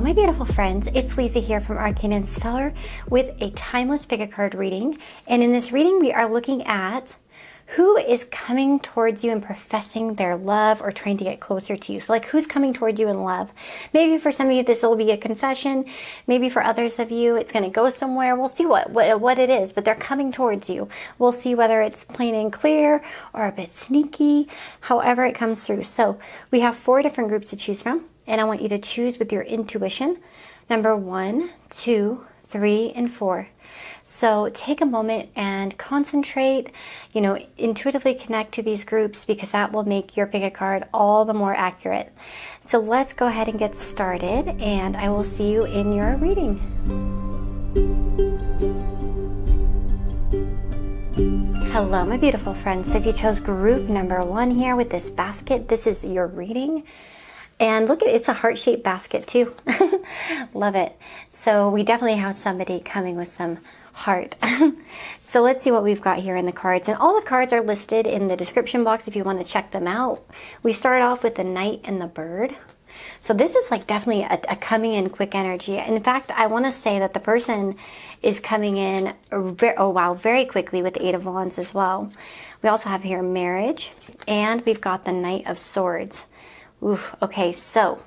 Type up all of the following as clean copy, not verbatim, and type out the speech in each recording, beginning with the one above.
my beautiful friends, it's Lisa here from arcaneandstellar with a timeless pick a card reading. And in this reading, we are looking at who is coming towards you and professing their love or trying to get closer to you. So like who's coming towards you in love? Maybe for some of you, this will be a confession. Maybe for others of you, it's going to go somewhere. We'll see what it is, but they're coming towards you. We'll see whether it's plain and clear or a bit sneaky, however it comes through. So we have 4 different groups to choose from. And I want you to choose with your intuition, number 1, 2, 3, and 4. So take a moment and concentrate, intuitively connect to these groups because that will make your pick a card all the more accurate. So let's go ahead and get started, and I will see you in your reading. Hello, my beautiful friends. So if you chose group number 1 here with this basket, this is your reading. And look at it, it's a heart-shaped basket too. Love it. So we definitely have somebody coming with some heart. So let's see what we've got here in the cards. And all the cards are listed in the description box if you want to check them out. We start off with the Knight and the Bird. So this is like definitely a coming in quick energy. In fact, I want to say that the person is coming in, very quickly with the 8 of Wands as well. We also have here marriage, and we've got the Knight of Swords. Oof, okay, so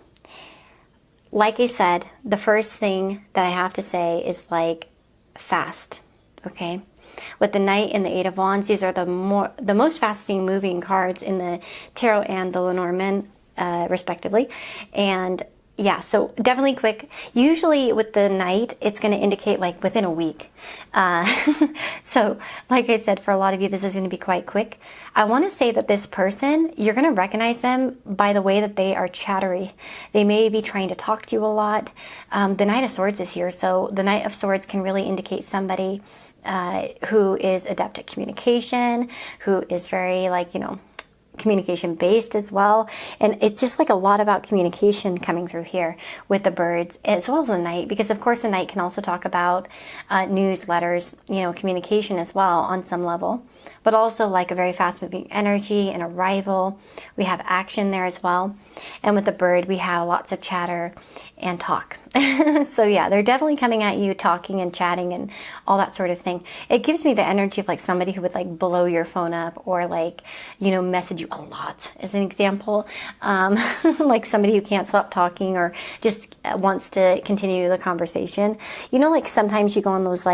like I said, the first thing that I have to say is like fast, okay? With the Knight and the 8 of Wands, these are the most fastest moving cards in the Tarot and the Lenormand, respectively. And yeah, so definitely quick. Usually with the Knight, it's going to indicate like within a week. So like I said, for a lot of you, this is going to be quite quick. I want to say that this person, you're going to recognize them by the way that they are chattery. They may be trying to talk to you a lot. The Knight of Swords is here. So the Knight of Swords can really indicate somebody who is adept at communication, who is very communication based as well. And it's just like a lot about communication coming through here with the birds as well as the Knight, because of course the Knight can also talk about newsletters, communication as well on some level, but also like a very fast moving energy and arrival. We have action there as well. And with the Bird, we have lots of chatter and talk. So yeah, they're definitely coming at you, talking and chatting and all that sort of thing. It gives me the energy of like somebody who would like blow your phone up or like, message you a lot as an example. Like somebody who can't stop talking or just wants to continue the conversation. Like sometimes you go on those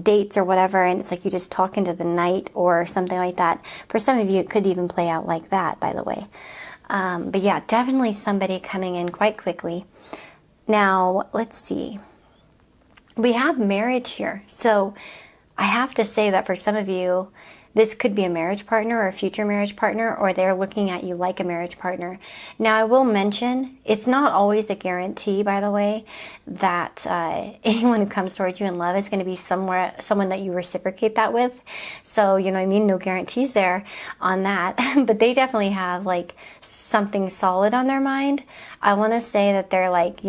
dates or whatever, and it's like you just talk into the night or something like that. For some of you, it could even play out like that, by the way. But yeah, definitely somebody coming in quite quickly. Now, let's see. We have marriage here. So I have to say that for some of you, this could be a marriage partner or a future marriage partner, or they're looking at you like a marriage partner. Now, I will mention, it's not always a guarantee, by the way, that anyone who comes towards you in love is going to be someone that you reciprocate that with. So, no guarantees there on that. But they definitely have like something solid on their mind. I want to say that they're like,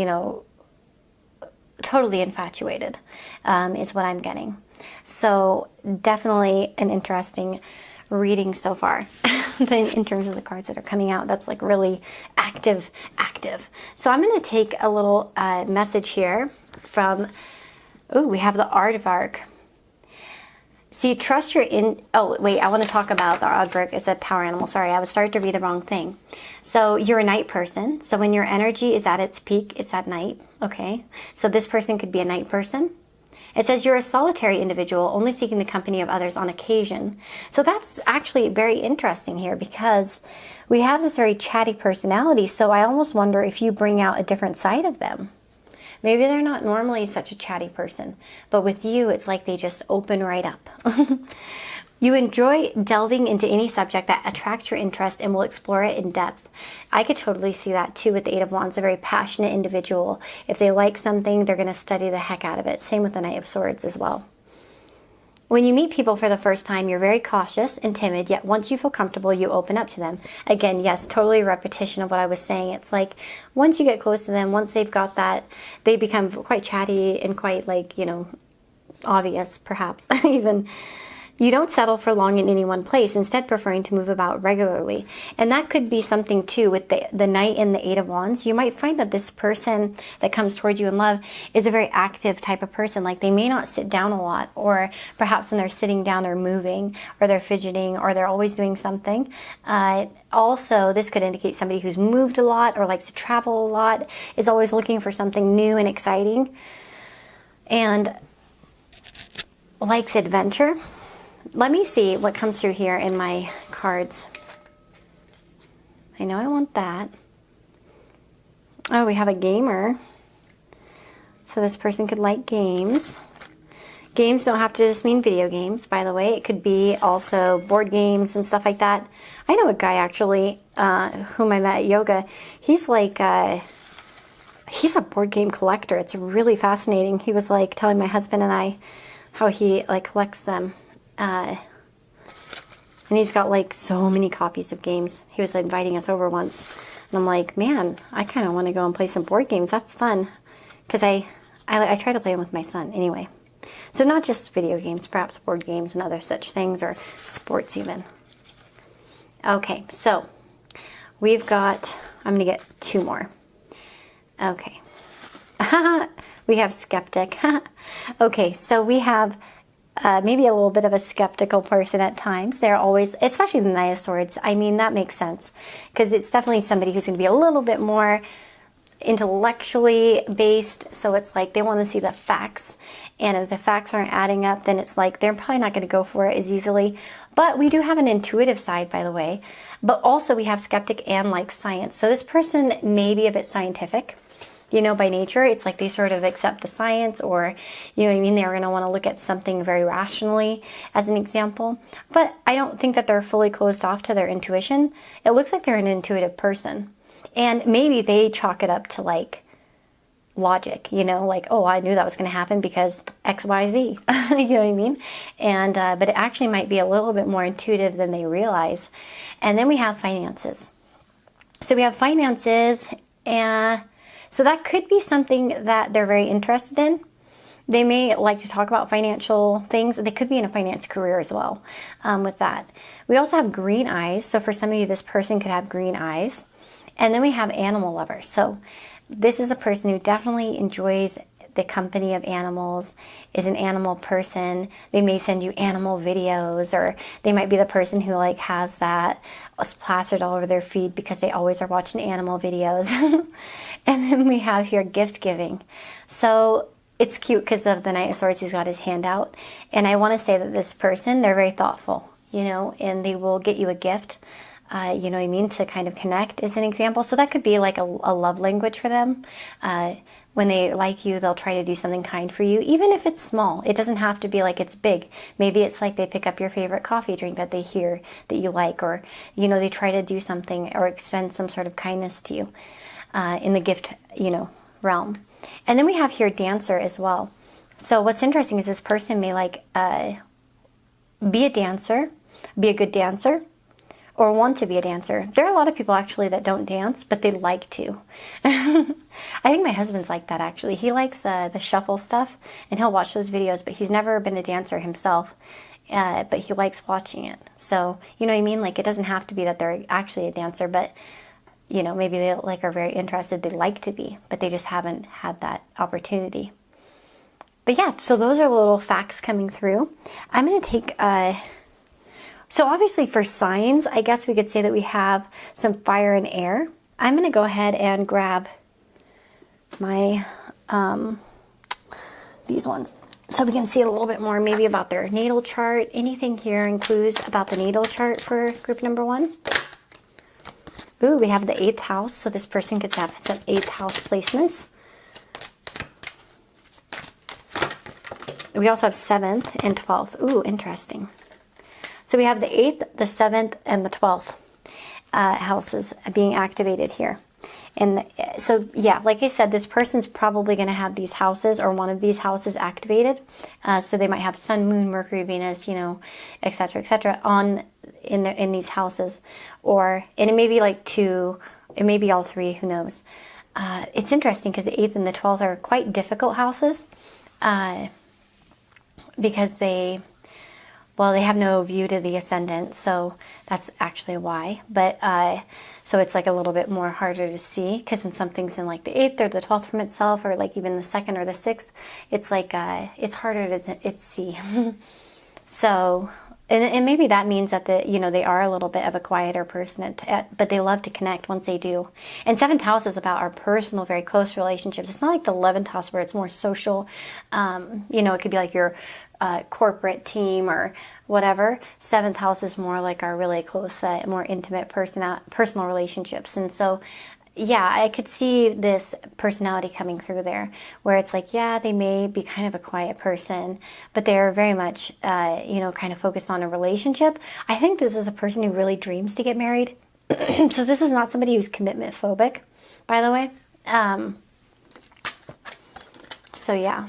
totally infatuated, is what I'm getting. So definitely an interesting reading so far. In terms of the cards that are coming out, that's like really active. So I'm going to take a little message here from, we have the Aardvark. See, trust your I want to talk about the Aardvark. It's a power animal. Sorry, I was starting to read the wrong thing. So you're a night person. So when your energy is at its peak, it's at night. Okay. So this person could be a night person. It says you're a solitary individual, only seeking the company of others on occasion. So that's actually very interesting here because we have this very chatty personality. So I almost wonder if you bring out a different side of them. Maybe they're not normally such a chatty person, but with you, it's like they just open right up. You enjoy delving into any subject that attracts your interest and will explore it in depth. I could totally see that too with the 8 of Wands, a very passionate individual. If they like something, they're going to study the heck out of it. Same with the Knight of Swords as well. When you meet people for the first time, you're very cautious and timid, yet once you feel comfortable, you open up to them. Again, yes, totally a repetition of what I was saying. It's like once you get close to them, once they've got that, they become quite chatty and quite obvious, perhaps, even. You don't settle for long in any one place, instead preferring to move about regularly. And that could be something too with the Knight and the Eight of Wands. You might find that this person that comes towards you in love is a very active type of person. Like they may not sit down a lot, or perhaps when they're sitting down they're moving, or they're fidgeting, or they're always doing something. Also, this could indicate somebody who's moved a lot or likes to travel a lot, is always looking for something new and exciting, and likes adventure. Let me see what comes through here in my cards. I know I want that. Oh, we have a gamer. So this person could like games. Games don't have to just mean video games, by the way. It could be also board games and stuff like that. I know a guy actually whom I met at yoga. He's like, he's a board game collector. It's really fascinating. He was like telling my husband and I how he like collects them. And he's got like so many copies of games. He was inviting us over once. And I'm like, man, I kind of want to go and play some board games. That's fun. Because I try to play them with my son anyway. So not just video games, perhaps board games and other such things, or sports even. Okay, so we've got, I'm going to get two more. Okay. We have skeptic. Okay, so we have maybe a little bit of a skeptical person at times. They're always, especially the Knight of Swords. I mean, that makes sense because it's definitely somebody who's going to be a little bit more intellectually based. So it's like they want to see the facts. And if the facts aren't adding up, then it's like they're probably not going to go for it as easily. But we do have an intuitive side, by the way. But also we have skeptic and like science. So this person may be a bit scientific. You know, by nature, it's like they sort of accept the science, or, you know what I mean, they're going to want to look at something very rationally, as an example. But I don't think that they're fully closed off to their intuition. It looks like they're an intuitive person. And maybe they chalk it up to, like, logic, you know, like, oh, I knew that was going to happen because X, Y, Z, you know what I mean? And, but it actually might be a little bit more intuitive than they realize. And then we have finances. So we have finances, and so that could be something that they're very interested in. They may like to talk about financial things. They could be in a finance career as well with that. We also have green eyes. So for some of you, this person could have green eyes. And then we have animal lovers. So this is a person who definitely enjoys the company of animals, is an animal person. They may send you animal videos, or they might be the person who like has that plastered all over their feed because they always are watching animal videos. And then we have here gift giving. So it's cute because of the Knight of Swords, he's got his hand out. And I want to say that this person, they're very thoughtful, you know, and they will get you a gift, you know what I mean, to kind of connect as an example. So that could be like a love language for them. When they like you, they'll try to do something kind for you, even if it's small. It doesn't have to be like it's big. Maybe it's like they pick up your favorite coffee drink that they hear that you like, or, you know, they try to do something or extend some sort of kindness to you in the gift, you know, realm. And then we have here dancer as well. So what's interesting is this person may like be a dancer, be a good dancer, or want to be a dancer. There are a lot of people actually that don't dance, but they like to. I think my husband's like that actually. He likes the shuffle stuff, and he'll watch those videos, but he's never been a dancer himself, but he likes watching it. So, you know what I mean? Like, it doesn't have to be that they're actually a dancer, but, you know, maybe they like are very interested, they like to be, but they just haven't had that opportunity. But yeah, so those are little facts coming through. I'm going to take... So obviously for signs, I guess we could say that we have some fire and air. I'm going to go ahead and grab my, these ones, so we can see a little bit more maybe about their natal chart. Anything here in clues about the natal chart for group number 1? Ooh, we have the 8th house, so this person could have some 8th house placements. We also have 7th and 12th. Ooh, interesting. So we have the 8th, the 7th, and the 12th houses being activated here. And so, yeah, like I said, this person's probably going to have these houses or one of these houses activated. So they might have Sun, Moon, Mercury, Venus, you know, et cetera, on in these houses. And it may be like 2, it may be all 3, who knows. It's interesting because the 8th and the 12th are quite difficult houses because they... well, they have no view to the ascendant, so that's actually why. But so it's like a little bit more harder to see, because when something's in like the 8th or the 12th from itself, or like even the 2nd or the 6th, it's like it's harder to see. So, and maybe that means that they are a little bit of a quieter person, but they love to connect once they do. And 7th house is about our personal, very close relationships. It's not like the 11th house where it's more social. It could be like your corporate team or whatever. 7th house is more like our really close, more intimate personal relationships. And so, yeah, I could see this personality coming through there, where it's like, yeah, they may be kind of a quiet person, but they're very much, kind of focused on a relationship. I think this is a person who really dreams to get married. So this is not somebody who's commitment phobic, by the way. So yeah.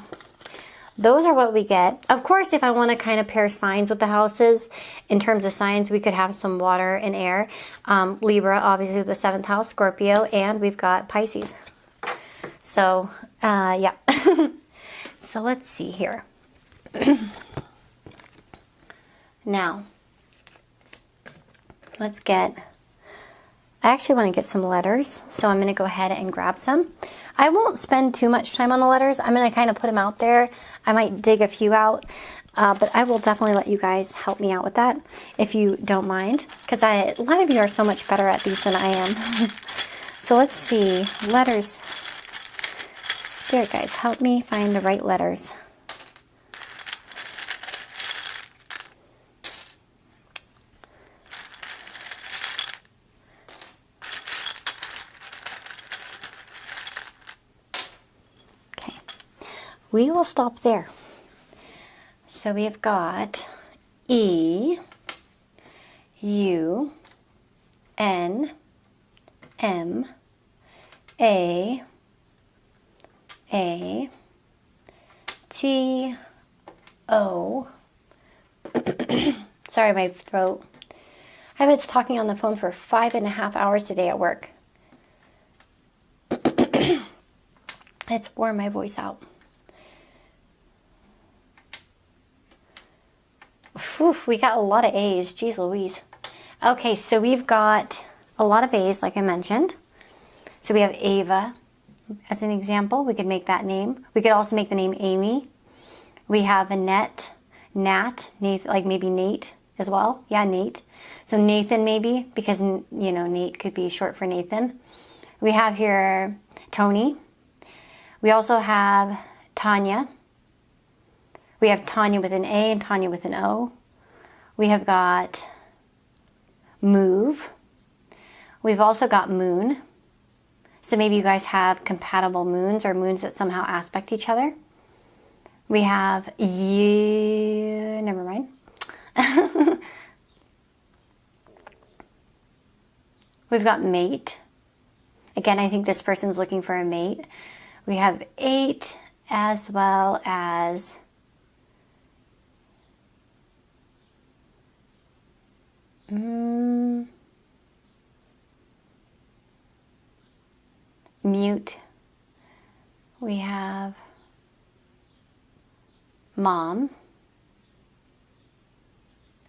Those are what we get. Of course, if I want to kind of pair signs with the houses, in terms of signs, we could have some water and air. Libra, obviously, the 7th house, Scorpio, and we've got Pisces. So, yeah. So let's see here. Now, let's get... I actually want to get some letters, so I'm going to go ahead and grab some. I won't spend too much time on the letters. I'm going to kind of put them out there. I might dig a few out, but I will definitely let you guys help me out with that if you don't mind, because a lot of you are so much better at these than I am. So let's see. Letters. Spirit guides, help me find the right letters. We will stop there. So we have got E, U, N, M, A, T, O. Sorry, my throat. I was talking on the phone for 5.5 hours today at work. It's worn my voice out. Whew, we got a lot of A's. Jeez Louise. Okay, so we've got a lot of A's, like I mentioned. So we have Ava as an example. We could make that name. We could also make the name Amy. We have Annette, Nat, like maybe Nate as well. Yeah, Nate. So Nathan maybe, because, Nate could be short for Nathan. We have here Tony. We also have Tanya. We have Tanya with an A and Tanya with an O. We have got Move. We've also got Moon. So maybe you guys have compatible moons or moons that somehow aspect each other. We have never mind. We've got Mate. Again, I think this person's looking for a mate. We have 8 as well as Mute. We have Mom.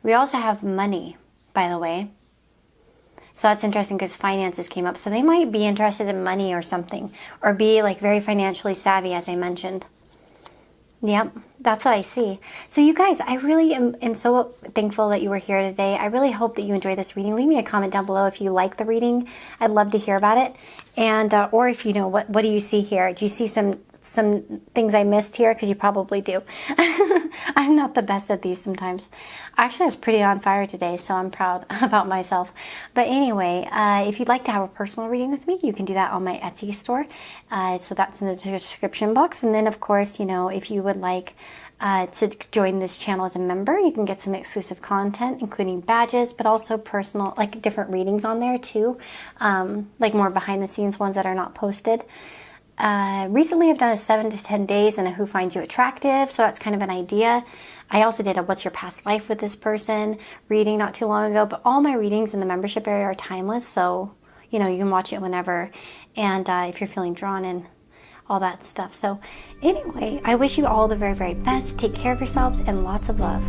We also have Money, by the way. So that's interesting because finances came up. So they might be interested in money or something, or be like very financially savvy, as I mentioned. Yep, that's what I see. So you guys, I really am so thankful that you were here today. I really hope that you enjoyed this reading. Leave me a comment down below if you like the reading. I'd love to hear about it. And or if you know, what do you see here? Do you see some things I missed here? Because you probably do. I'm not the best at these sometimes. Actually, I was pretty on fire today, so I'm proud about myself. But anyway, if you'd like to have a personal reading with me, you can do that on my Etsy store. So that's in the description box. And then, of course, if you would like to join this channel as a member, you can get some exclusive content, including badges, but also personal, like different readings on there too, like more behind the scenes ones that are not posted. Recently I've done a 7 to 10 days and a Who Finds You Attractive, so that's kind of an idea. I also did a What's Your Past Life with this person reading not too long ago, but all my readings in the membership area are timeless, so you can watch it whenever, and if you're feeling drawn in, all that stuff. So anyway, I wish you all the very, very best. Take care of yourselves and lots of love.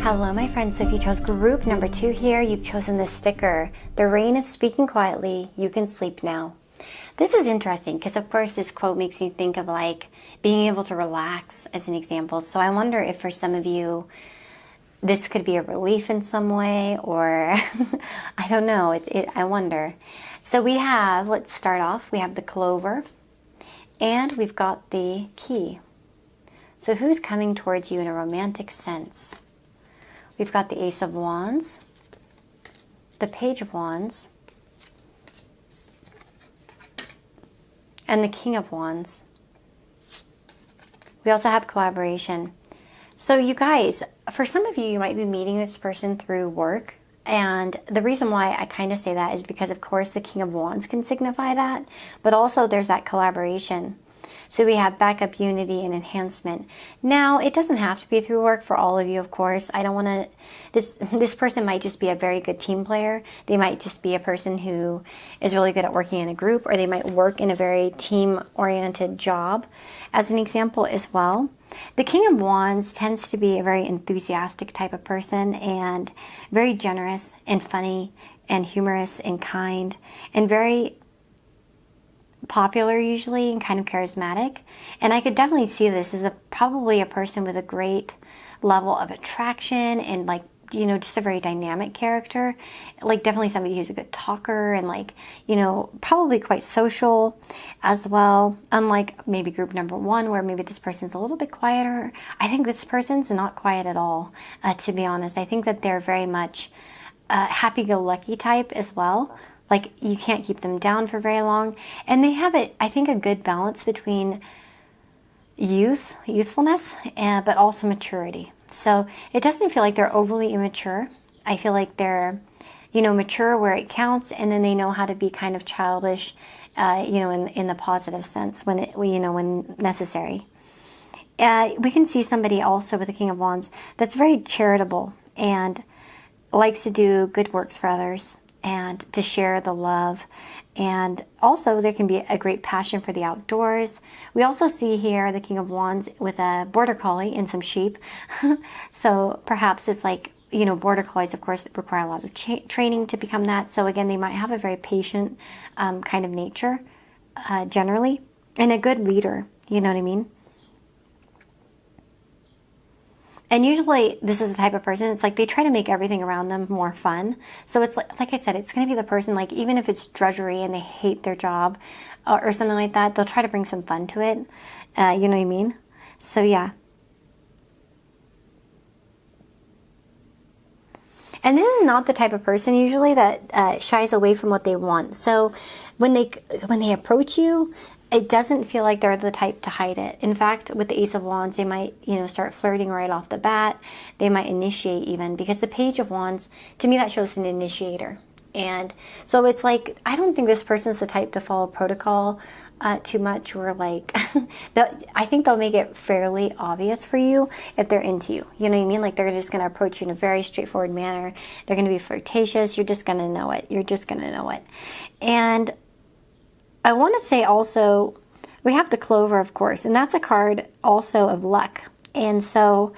Hello, my friends. So if you chose group number 2 here, you've chosen this sticker. The rain is speaking quietly. You can sleep now. This is interesting because, of course, this quote makes me think of like being able to relax as an example. So I wonder if for some of you, this could be a relief in some way, or I don't know. I wonder. So we have, let's start off, we have the clover and we've got the key. So who's coming towards you in a romantic sense? We've got the Ace of Wands, the Page of Wands, and the King of Wands. We also have collaboration. So you guys, for some of you, you might be meeting this person through work. And the reason why I kind of say that is because, of course, the King of Wands can signify that. But also there's that collaboration. So we have backup, unity, and enhancement. Now, it doesn't have to be through work for all of you, of course. I don't want to, this person might just be a very good team player. They might just be a person who is really good at working in a group, or they might work in a very team-oriented job, as an example as well. The King of Wands tends to be a very enthusiastic type of person and very generous and funny and humorous and kind and very popular usually and kind of charismatic. And I could definitely see this as probably a person with a great level of attraction and like, you know, just a very dynamic character. Like definitely somebody who's a good talker and like, you know, probably quite social as well. Unlike maybe group number 1 where maybe this person's a little bit quieter. I think this person's not quiet at all, to be honest. I think that they're very much happy-go-lucky type as well. Like you can't keep them down for very long. And they have, I think, a good balance between youthfulness, but also maturity. So it doesn't feel like they're overly immature. I feel like they're, you know, mature where it counts, and then they know how to be kind of childish, you know, in the positive sense when you know, when necessary. We can see somebody also with the King of Wands that's very charitable and likes to do good works for others and to share the love. And also there can be a great passion for the outdoors. We also see here the King of Wands with a border collie and some sheep. So perhaps it's like, you know, border collies, of course, require a lot of training to become that. So again, they might have a very patient kind of nature generally, and a good leader, you know what I mean? And usually this is the type of person, it's like they try to make everything around them more fun. So it's like I said, it's going to be the person, like even if it's drudgery and they hate their job or something like that, they'll try to bring some fun to it. You know what I mean? So yeah. And this is not the type of person usually that shies away from what they want. So when they approach you, it doesn't feel like they're the type to hide it. In fact, with the Ace of Wands, they might, you know, start flirting right off the bat. They might initiate even, because the Page of Wands, to me, that shows an initiator. And so it's like, I don't think this person's the type to follow protocol too much, or like, I think they'll make it fairly obvious for you if they're into you. You know what I mean? Like they're just going to approach you in a very straightforward manner. They're going to be flirtatious. You're just going to know it. You're just going to know it. And I want to say also, we have the Clover, of course, and that's a card also of luck. And so,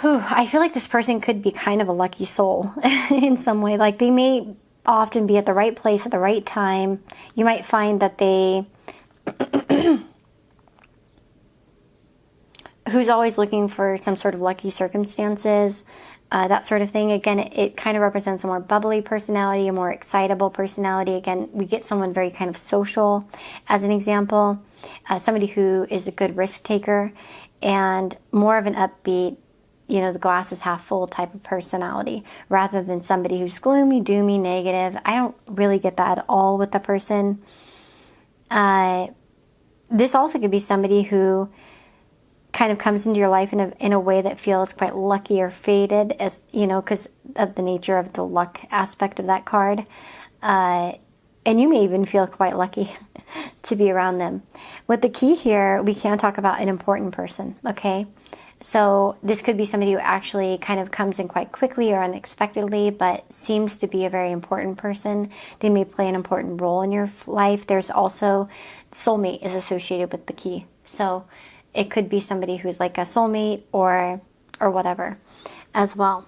I feel like this person could be kind of a lucky soul in some way. Like they may often be at the right place at the right time. You might find that they, who's always looking for some sort of lucky circumstances, that sort of thing. Again, it kind of represents a more bubbly personality, a more excitable personality. Again, we get someone very kind of social, as an example. Somebody who is a good risk taker and more of an upbeat, you know, the glass is half full type of personality, rather than somebody who's gloomy, doomy, negative. I don't really get that at all with the person. This also could be somebody who kind of comes into your life in a way that feels quite lucky or fated, as you know, because of the nature of the luck aspect of that card. And you may even feel quite lucky to be around them. With the key here, we can talk about an important person, okay? So this could be somebody who actually kind of comes in quite quickly or unexpectedly, but seems to be a very important person. They may play an important role in your life. There's also soulmate is associated with the key. So it could be somebody who's like a soulmate or whatever as well.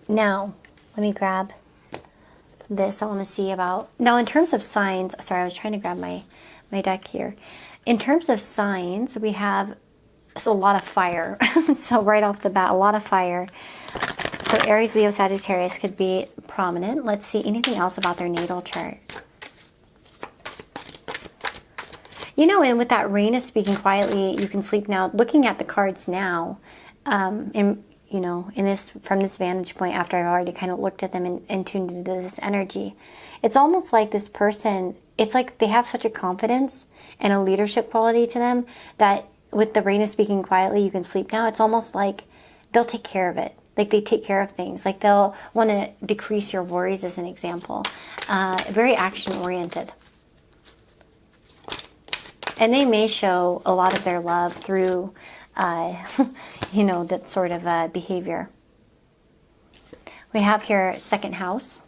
Now, let me grab this. I want to see about, now in terms of signs, sorry, I was trying to grab my deck here. In terms of signs, we have a lot of fire. So right off the bat, a lot of fire. So Aries, Leo, Sagittarius could be prominent. Let's see anything else about their natal chart. You know, and with that rain is speaking quietly, you can sleep now. Looking at the cards now, in this, from this vantage point, after I've already kind of looked at them and tuned into this energy, it's almost like this person, it's like they have such a confidence and a leadership quality to them that with the rain is speaking quietly, you can sleep now. It's almost like they'll take care of it. Like they take care of things. Like they'll want to decrease your worries, as an example. Very action oriented. And they may show a lot of their love through, that sort of behavior. We have here second house.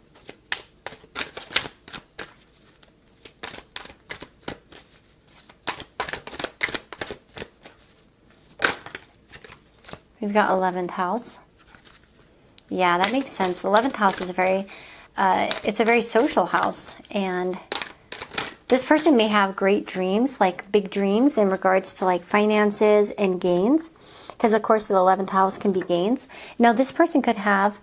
We've got 11th house. Yeah, that makes sense. 11th house is it's a very social house. And this person may have great dreams, like big dreams in regards to like finances and gains. Because of course the 11th house can be gains. Now this person could have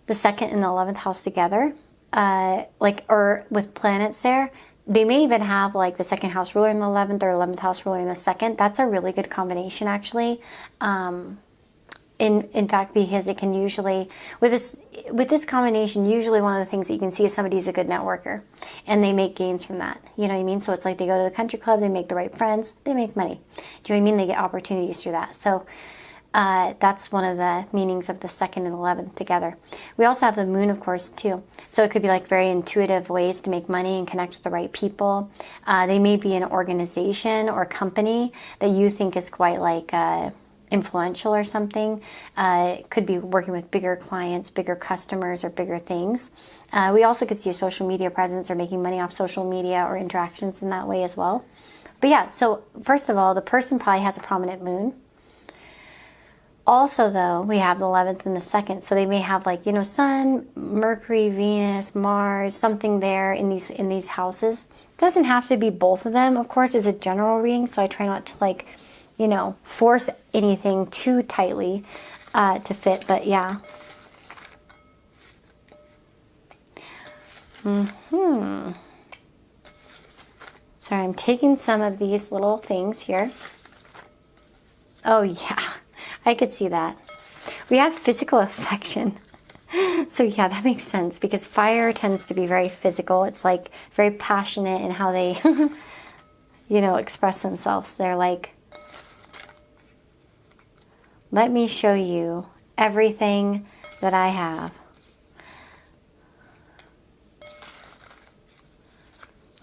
the 2nd and the 11th house together, or with planets there. They may even have like the 2nd house ruler in the 11th or 11th house ruler in the 2nd. That's a really good combination, actually. In fact, because it can usually, with this combination, usually one of the things that you can see is somebody who's a good networker, and they make gains from that. You know what I mean? So it's like they go to the country club, they make the right friends, they make money. Do you know what I mean? They get opportunities through that. So that's one of the meanings of the 2nd and 11th together. We also have the moon, of course, too. So it could be like very intuitive ways to make money and connect with the right people. They may be an organization or company that you think is quite like influential or something. It could be working with bigger clients, bigger customers, or bigger things. We also could see a social media presence or making money off social media or interactions in that way as well. But yeah, so first of all, the person probably has a prominent moon. Also, though, we have the 11th and the 2nd, so they may have like, Sun, Mercury, Venus, Mars, something there in these houses. It doesn't have to be both of them, of course. It's a general reading, so I try not to force anything too tightly to fit. But yeah. Sorry, I'm taking some of these little things here. Oh yeah. I could see that. We have physical affection. So yeah, that makes sense because fire tends to be very physical. It's like very passionate in how they, express themselves. They're like, let me show you everything that I have.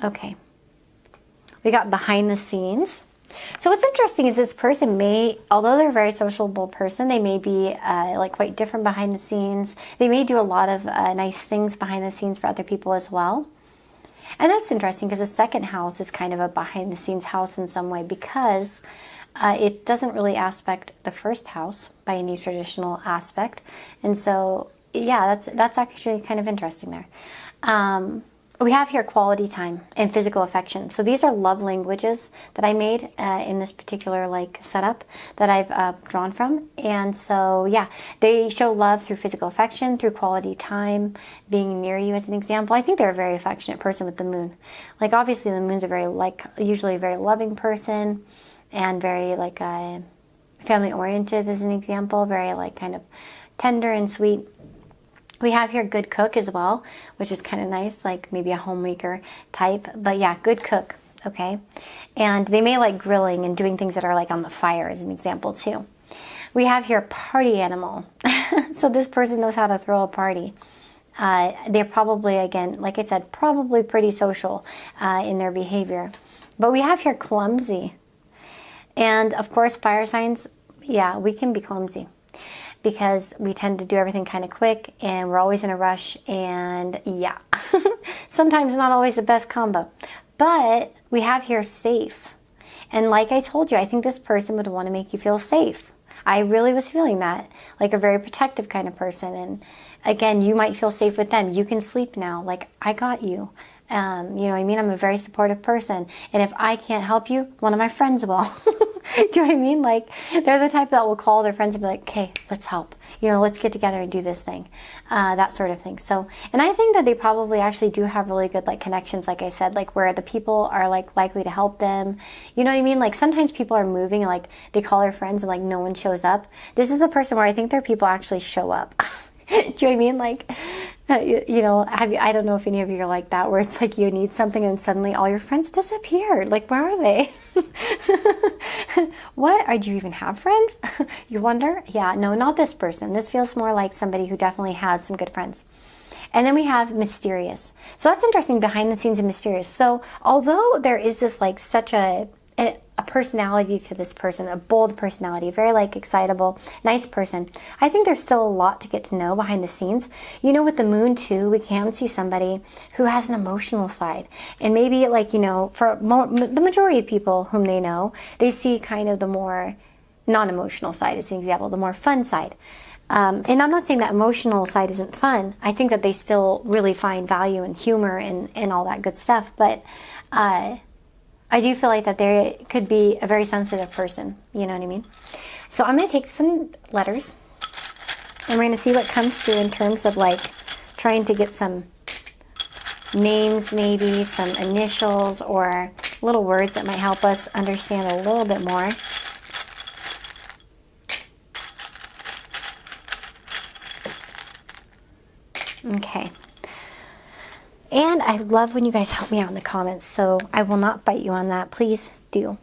Okay. We got behind the scenes. So what's interesting is this person may, although they're a very sociable person, they may be quite different behind the scenes. They may do a lot of nice things behind the scenes for other people as well. And that's interesting because the 2nd house is kind of a behind the scenes house in some way because it doesn't really aspect the 1st house by any traditional aspect. And so, yeah, that's actually kind of interesting there. We have here quality time and physical affection. So these are love languages that I made in this particular setup that I've drawn from. And so, yeah, they show love through physical affection, through quality time, being near you as an example. I think they're a very affectionate person with the moon. Like, obviously, the moon's usually a very loving person and very, family-oriented as an example, very, kind of tender and sweet. We have here good cook as well, which is kind of nice, like maybe a homemaker type. But yeah, good cook, okay? And they may like grilling and doing things that are like on the fire as an example too. We have here party animal. So this person knows how to throw a party. They're probably, again, like I said, probably pretty social in their behavior. But we have here clumsy. And of course, fire signs, yeah, we can be clumsy because we tend to do everything kind of quick and we're always in a rush, and yeah, sometimes not always the best combo. But we have here safe. And like I told you, I think this person would want to make you feel safe. I really was feeling that, like a very protective kind of person. And again, you might feel safe with them. You can sleep now. Like, I got you. You know what I mean? I'm a very supportive person. And if I can't help you, one of my friends will. Do you know what I mean? Like, they're the type that will call their friends and be like, okay, let's help. You know, let's get together and do this thing. That sort of thing. So, and I think that they probably actually do have really good, like, connections, like I said, like, where the people are, like, likely to help them. You know what I mean? Like, sometimes people are moving and, like, they call their friends and, like, no one shows up. This is a person where I think their people actually show up. Do you know what I mean? Like, you know, I don't know if any of you are like that, where it's like you need something and suddenly all your friends disappeared. Like, where are they? What? Do you even have friends? You wonder? Yeah, no, not this person. This feels more like somebody who definitely has some good friends. And then we have mysterious. So that's interesting, behind the scenes of mysterious. So although there is this, like, such a personality to this person, a bold personality, very, like, excitable, nice person, I think there's still a lot to get to know behind the scenes. You know, with the moon too, we can see somebody who has an emotional side, and maybe, like, you know, for the majority of people whom they know, they see kind of the more non-emotional side, as an example, the more fun side. And I'm not saying that emotional side isn't fun. I think that they still really find value in humor and all that good stuff, but I do feel like that there could be a very sensitive person, you know what I mean? So I'm going to take some letters, and we're going to see what comes through in terms of, like, trying to get some names, maybe some initials, or little words that might help us understand a little bit more. Okay. And I love when you guys help me out in the comments, so I will not fight you on that. Please do.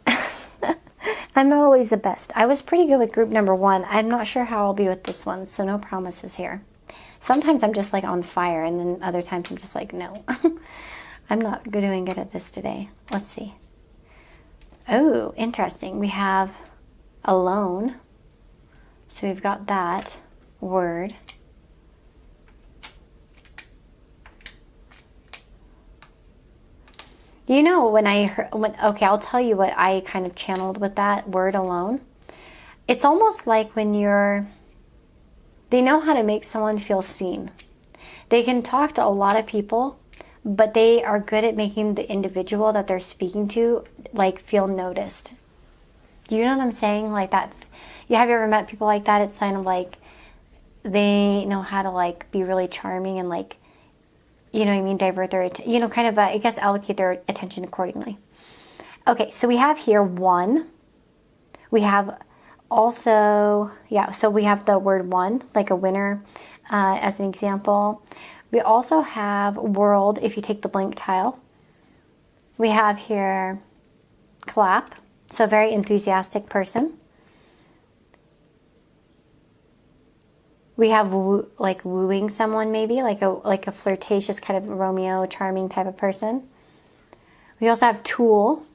I'm not always the best. I was pretty good with group number 1. I'm not sure how I'll be with this one, so no promises here. Sometimes I'm just, like, on fire, and then other times I'm just like, no. I'm not doing good at this today. Let's see. Oh, interesting. We have alone. So we've got that word. You know, when I heard, okay, I'll tell you what I kind of channeled with that word alone. It's almost like when they know how to make someone feel seen. They can talk to a lot of people, but they are good at making the individual that they're speaking to, like, feel noticed. Do you know what I'm saying? Like that. Have you ever met people like that? It's kind of like they know how to, like, be really charming and, like, you know what I mean, divert their, you know, kind of, I guess, allocate their attention accordingly. Okay, so we have here 1. We have also, yeah, so we have the word 1, like a winner, as an example. We also have world, if you take the blank tile. We have here clap, so very enthusiastic person. We have like wooing someone, maybe like a flirtatious kind of Romeo, charming type of person. We also have tool.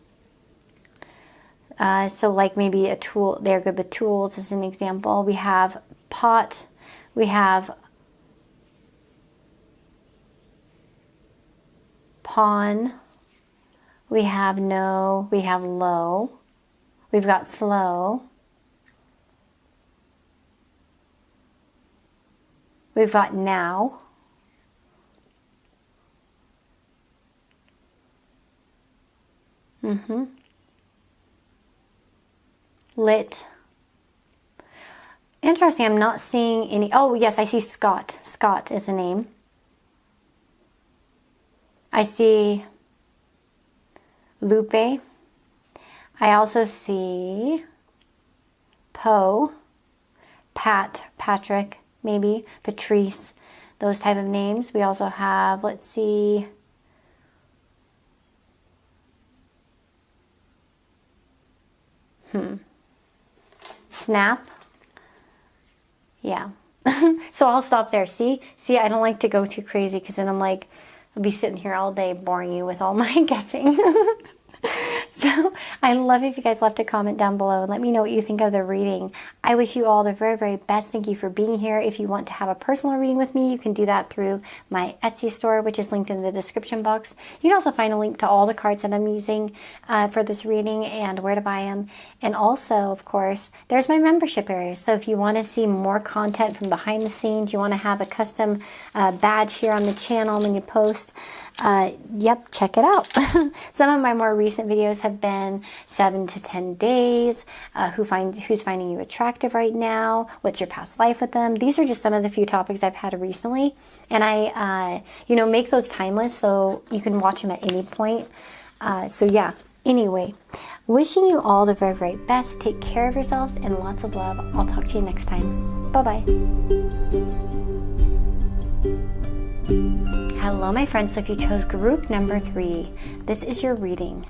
So like maybe a tool, they're good with tools as an example. We have pot. We have pawn. We have no. We have low. We've got slow. We've got now. Lit. Interesting, I'm not seeing any. Oh, yes, I see Scott. Scott is a name. I see Lupe. I also see Poe, Pat, Patrick, maybe, Patrice, those type of names. We also have, let's see, Snap. Yeah. So I'll stop there. See, I don't like to go too crazy because then I'm like, I'll be sitting here all day boring you with all my guessing. So I love if you guys left a comment down below and let me know what you think of the reading. I wish you all the very, very best. Thank you for being here. If you want to have a personal reading with me, you can do that through my Etsy store, which is linked in the description box. You can also find a link to all the cards that I'm using for this reading and where to buy them. And also, of course, there's my membership area. So if you want to see more content from behind the scenes, you want to have a custom badge here on the channel when you post, yep, check it out. Some of my more recent videos have been 7 to 10 days, who's finding you attractive right now, what's your past life with them. These are just some of the few topics I've had recently, and I make those timeless so you can watch them at any point. So yeah, anyway, wishing you all the very, very best. Take care of yourselves and lots of love. I'll talk to you next time. Bye-bye. Hello, my friends. So if you chose group number 3, this is your reading.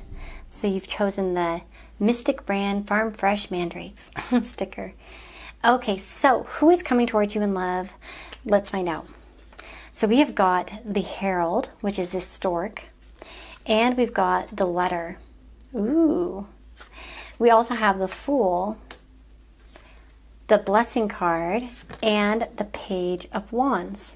So you've chosen the Mystic Brand Farm Fresh Mandrakes sticker. Okay, so who is coming towards you in love? Let's find out. So we have got the Herald, which is this stork, and we've got the Letter. Ooh. We also have the Fool, the Blessing card, and the Page of Wands.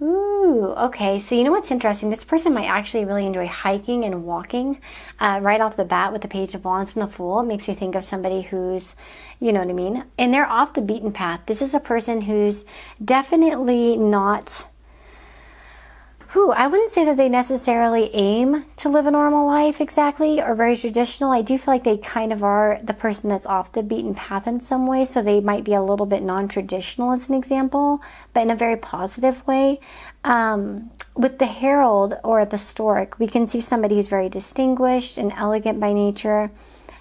Ooh, okay, so you know what's interesting? This person might actually really enjoy hiking and walking right off the bat with the Page of Wands and the Fool. It makes you think of somebody who's, you know what I mean? And they're off the beaten path. This is a person who's definitely not... I wouldn't say that they necessarily aim to live a normal life exactly, or very traditional. I do feel like they kind of are the person that's off the beaten path in some way, so they might be a little bit non-traditional as an example, but in a very positive way. With the Herald or the Stork, we can see somebody who's very distinguished and elegant by nature,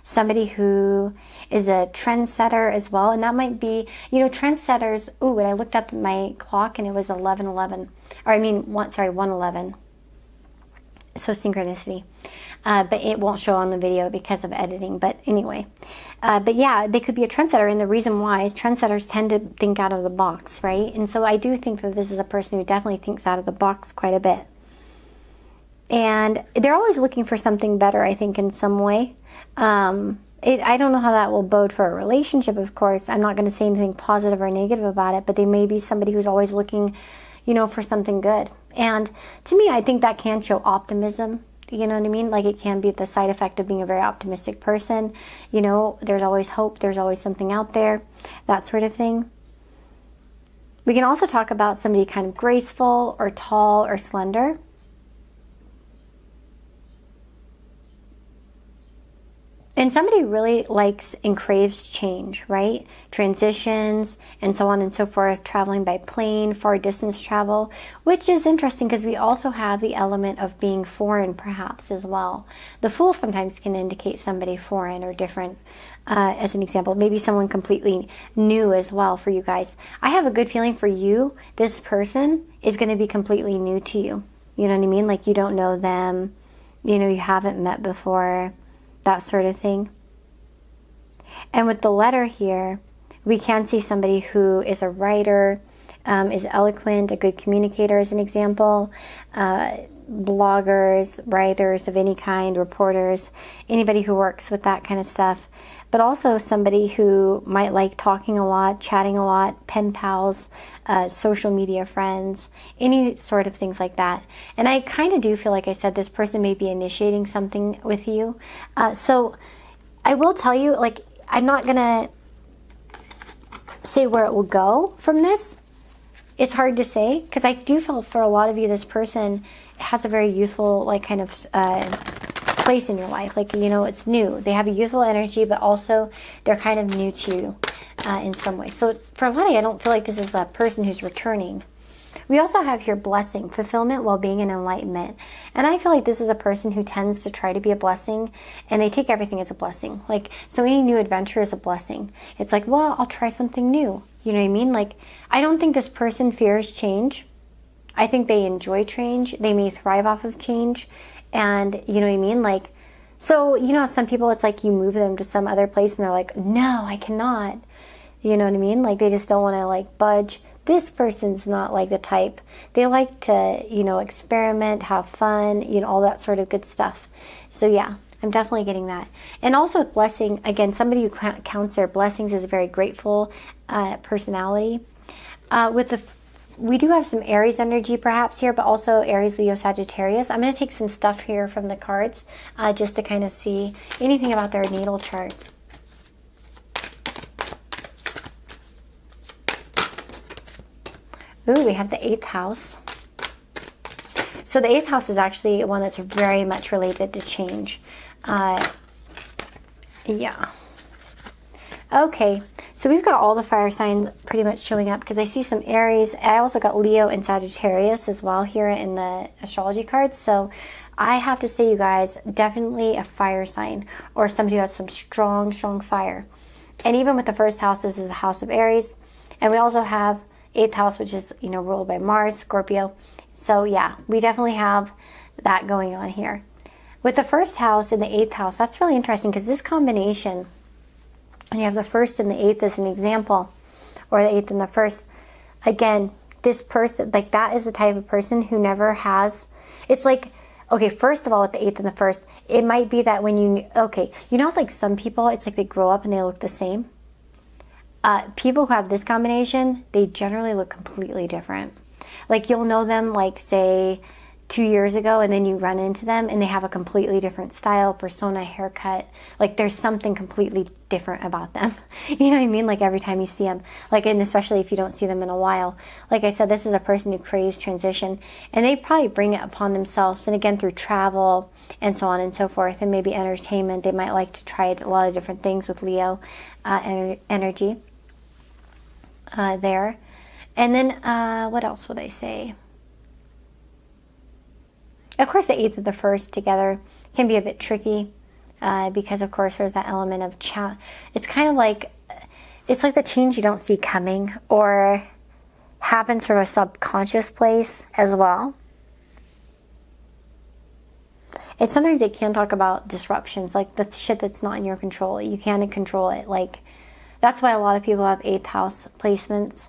somebody who is a trendsetter as well, and that might be, trendsetters. Ooh, and I looked up my clock and it was 11:11, or 1:11. So synchronicity, but it won't show on the video because of editing. But anyway, but yeah, they could be a trendsetter, and the reason why is trendsetters tend to think out of the box, right? And so I do think that this is a person who definitely thinks out of the box quite a bit. And they're always looking for something better, I think, in some way. I don't know how that will bode for a relationship, of course. I'm not going to say anything positive or negative about it, but they may be somebody who's always looking, for something good. And to me, I think that can show optimism. You know what I mean? Like, it can be the side effect of being a very optimistic person. There's always hope. There's always something out there, that sort of thing. We can also talk about somebody kind of graceful or tall or slender. And somebody really likes and craves change, right? Transitions and so on and so forth, traveling by plane, far distance travel, which is interesting because we also have the element of being foreign perhaps as well. The Fool sometimes can indicate somebody foreign or different, as an example. Maybe someone completely new as well for you guys. I have a good feeling for you, this person is going to be completely new to you. You know what I mean? Like, you don't know them, you haven't met before, that sort of thing. And with the Letter here, we can see somebody who is a writer, is eloquent, a good communicator as an example, bloggers, writers of any kind, reporters, anybody who works with that kind of stuff, but also somebody who might like talking a lot, chatting a lot, pen pals, social media friends, any sort of things like that. And I kind of do feel like I said this person may be initiating something with you. So I will tell you, like, I'm not going to say where it will go from this. It's hard to say, because I do feel for a lot of you, this person has a very youthful, like, kind of place in your life. Like, it's new. They have a youthful energy, but also they're kind of new to you in some way. So for a lot of you, I don't feel like this is a person who's returning. We also have here blessing, fulfillment, well-being, and enlightenment. And I feel like this is a person who tends to try to be a blessing, and they take everything as a blessing. Like, so any new adventure is a blessing. It's like, well, I'll try something new. You know what I mean? Like, I don't think this person fears change. I think they enjoy change. They may thrive off of change. And you know what I mean? Like, so, some people, it's like you move them to some other place and they're like, no, I cannot. You know what I mean? Like, they just don't want to, like, budge. this person's not like the type. They like to, you know, experiment, have fun, you know, all that sort of good stuff. So yeah, I'm definitely getting that. And also with blessing, again, somebody who counts their blessings is a very grateful personality. We do have some Aries energy perhaps here, but also Aries, Leo, Sagittarius. I'm going to take some stuff here from the cards just to kind of see anything about their natal chart. Ooh, we have the 8th house. So the 8th house is actually one that's very much related to change. Yeah. Okay, so we've got all the fire signs pretty much showing up because I see some Aries. I also got Leo and Sagittarius as well here in the astrology cards. So I have to say, you guys, definitely a fire sign or somebody who has some strong, strong fire. And even with the first house, this is the house of Aries. And we also have 8th house, which is, you know, ruled by Mars, Scorpio. So yeah, we definitely have that going on here. With the first house and the 8th house, that's really interesting because this combination, and you have the 1st and the 8th as an example, or the 8th and the 1st. Again, this person, like that is the type of person who never has, it's like, okay, first of all, with the 8th and the 1st, it might be that when you, okay, you know, like some people, it's like they grow up and they look the same. People who have this combination, they generally look completely different. Like you'll know them, like say 2 years ago, and then you run into them and they have a completely different style, persona, haircut. Like there's something completely different about them. You know what I mean? Like every time you see them, like, and especially if you don't see them in a while. Like I said, this is a person who craves transition, and they probably bring it upon themselves. And again, through travel and so on and so forth, and maybe entertainment, they might like to try a lot of different things with Leo energy there. And then what else would I say? Of course, the 8th and the 1st together can be a bit tricky because, of course, there's that element of it's kind of like, it's like the change you don't see coming or happens from a subconscious place as well. And sometimes it can talk about disruptions, like the shit that's not in your control. You can't control it. Like that's why a lot of people have 8th house placements,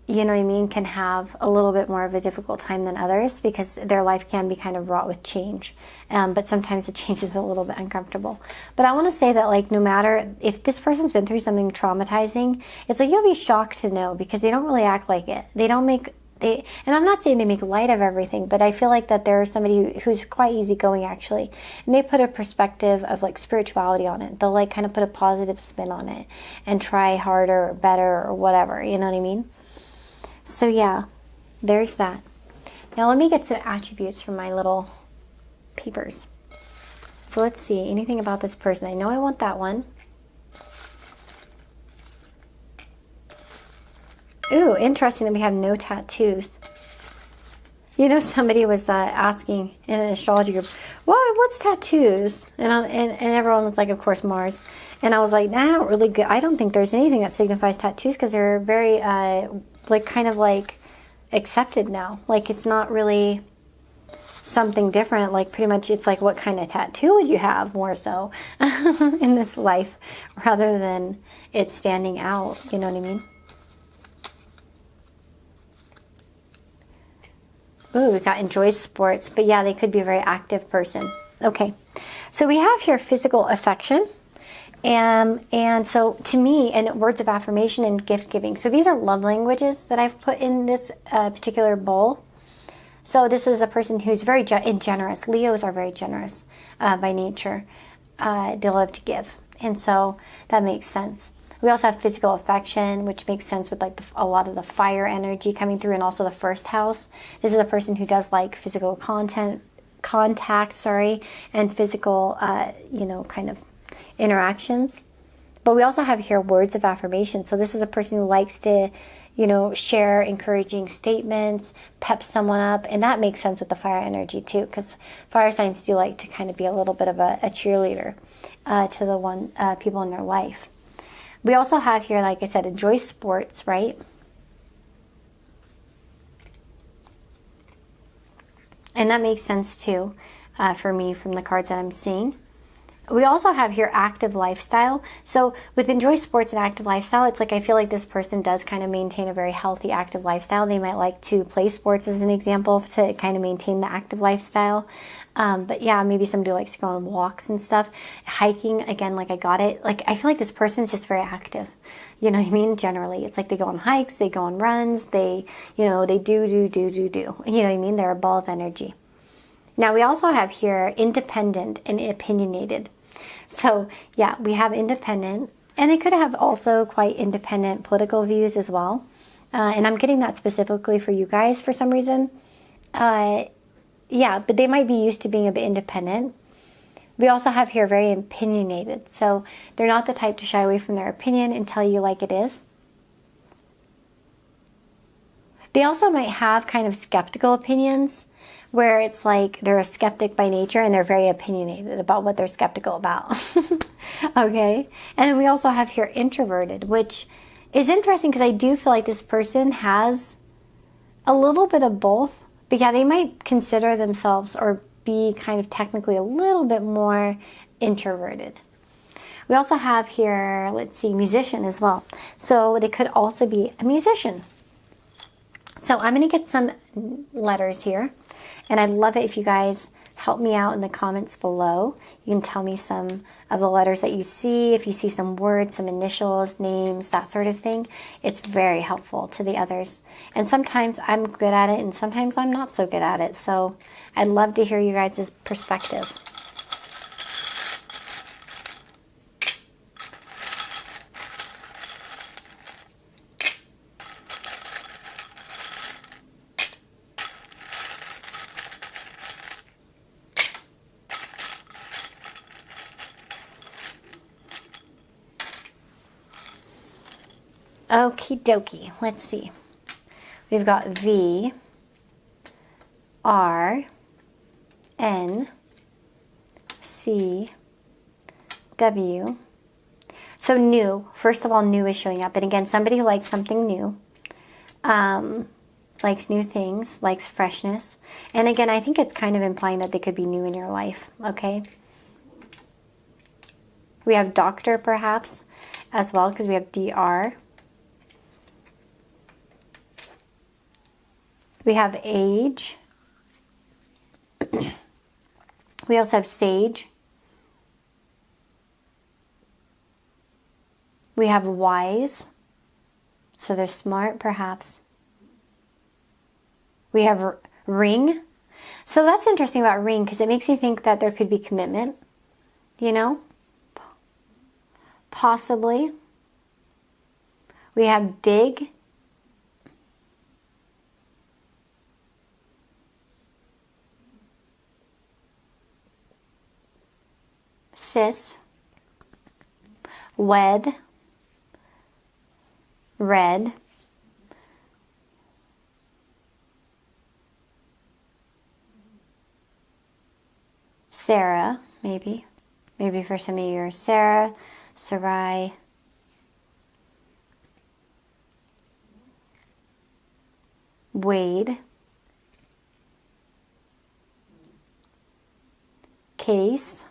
you know what I mean, can have a little bit more of a difficult time than others because their life can be kind of wrought with change. But sometimes the change is a little bit uncomfortable. But I want to say that, like, no matter if this person's been through something traumatizing, it's like you'll be shocked to know because they don't really act like it. They don't make, and I'm not saying they make light of everything, but I feel like that there's somebody who's quite easygoing actually. And they put a perspective of like spirituality on it. They'll like kind of put a positive spin on it and try harder or better or whatever, you know what I mean? So yeah, there's that. Now let me get to attributes from my little papers. So let's see, anything about this person. I know I want that one. Ooh, interesting that we have no tattoos. You know, somebody was asking in an astrology group, what's tattoos? And everyone was like, of course, Mars. And I was like, nah, I don't think there's anything that signifies tattoos because they're very like kind of like accepted now. Like it's not really something different. Like pretty much it's like what kind of tattoo would you have more so in this life rather than it standing out, you know what I mean? Ooh, we got enjoys sports, but yeah, they could be a very active person. Okay, so we have here physical affection. And so to me, and words of affirmation and gift giving. So these are love languages that I've put in this particular bowl. So this is a person who's very generous. Leos are very generous by nature. They love to give. And so that makes sense. We also have physical affection, which makes sense with like a lot of the fire energy coming through, and also the first house. This is a person who does like physical contact, and physical, kind of interactions. But we also have here words of affirmation. So this is a person who likes to, share encouraging statements, pep someone up, and that makes sense with the fire energy too, because fire signs do like to kind of be a little bit of a cheerleader to the people in their life. We also have here, like I said, enjoy sports, right? And that makes sense too for me from the cards that I'm seeing. We also have here active lifestyle. So with enjoy sports and active lifestyle, it's like I feel like this person does kind of maintain a very healthy active lifestyle. They might like to play sports as an example to kind of maintain the active lifestyle. But yeah, maybe somebody likes to go on walks and stuff. Hiking, again, like I got it. Like I feel like this person is just very active. You know what I mean? Generally, it's like they go on hikes, they go on runs, they, you know, they do. You know what I mean? They're a ball of energy. Now we also have here independent and opinionated. So yeah, we have independent, and they could have also quite independent political views as well. And I'm getting that specifically for you guys for some reason. Yeah, but they might be used to being a bit independent. We also have here very opinionated. So they're not the type to shy away from their opinion and tell you like it is. They also might have kind of skeptical opinions where it's like they're a skeptic by nature and they're very opinionated about what they're skeptical about. Okay. And then we also have here introverted, which is interesting because I do feel like this person has a little bit of both. But yeah, they might consider themselves or be kind of technically a little bit more introverted. We also have here, let's see, musician as well. So they could also be a musician. So I'm going to get some letters here. And I'd love it if you guys help me out in the comments below. You can tell me some of the letters that you see. If you see some words, some initials, names, that sort of thing, it's very helpful to the others. And sometimes I'm good at it and sometimes I'm not so good at it. So I'd love to hear you guys' perspective. Okie dokie. Let's see. We've got V, R, N, C, W. So new. First of all, new is showing up. And again, somebody who likes something new, likes new things, likes freshness. And again, I think it's kind of implying that they could be new in your life. Okay. We have doctor perhaps as well because we have DR. We have age. We also have sage. We have wise. So they're smart, perhaps. We have ring. So that's interesting about ring because it makes you think that there could be commitment, you know? Possibly. We have dig. Cis, wed, red, Sarah, maybe for some of you are Sarah, Sarai, Wade, Case.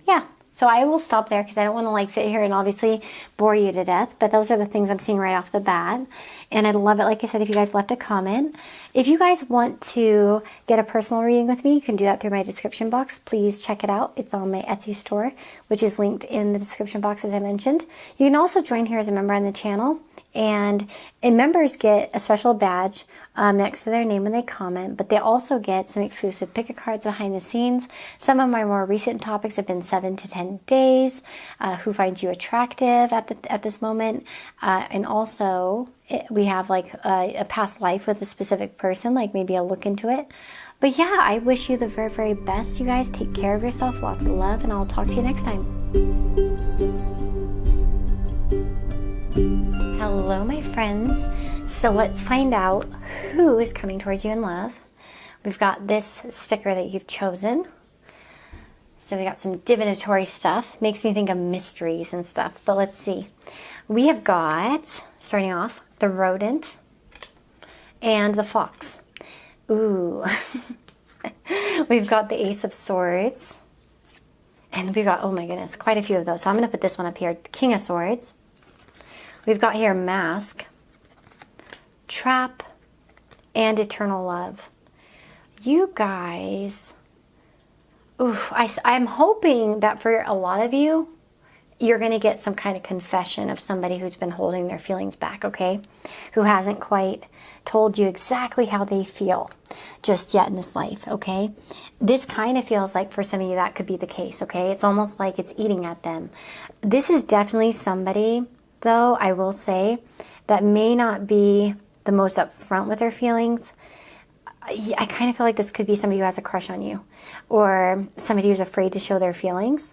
Yeah, so I will stop there because I don't want to like sit here and obviously bore you to death, but those are the things I'm seeing right off the bat. And I'd love it, like I said, if you guys left a comment. If you guys want to get a personal reading with me, you can do that through my description box. Please check it out. It's on my Etsy store, which is linked in the description box as I mentioned. You can also join here as a member on the channel. And members get a special badge next to their name when they comment, but they also get some exclusive pick-a cards behind the scenes. Some of my more recent topics have been 7 to 10 days, who finds you attractive at this moment, and also we have like a past life with a specific person, like maybe a look into it. But yeah, I wish you the very, very best. You guys take care of yourself, lots of love, and I'll talk to you next time. Hello, my friends. So let's find out who is coming towards you in love. We've got this sticker that you've chosen. So we got some divinatory stuff. Makes me think of mysteries and stuff. But let's see. We have got, starting off, the rodent and the fox. Ooh. We've got the Ace of Swords. And we've got, oh my goodness, quite a few of those. So I'm going to put this one up here. King of Swords. We've got here Mask, Trap, and Eternal Love. You guys, oof, I'm hoping that for a lot of you, you're going to get some kind of confession of somebody who's been holding their feelings back, okay? Who hasn't quite told you exactly how they feel just yet in this life, okay? This kind of feels like for some of you that could be the case, okay? It's almost like it's eating at them. This is definitely somebody, though, I will say, that may not be the most upfront with their feelings. I kind of feel like this could be somebody who has a crush on you, or somebody who's afraid to show their feelings.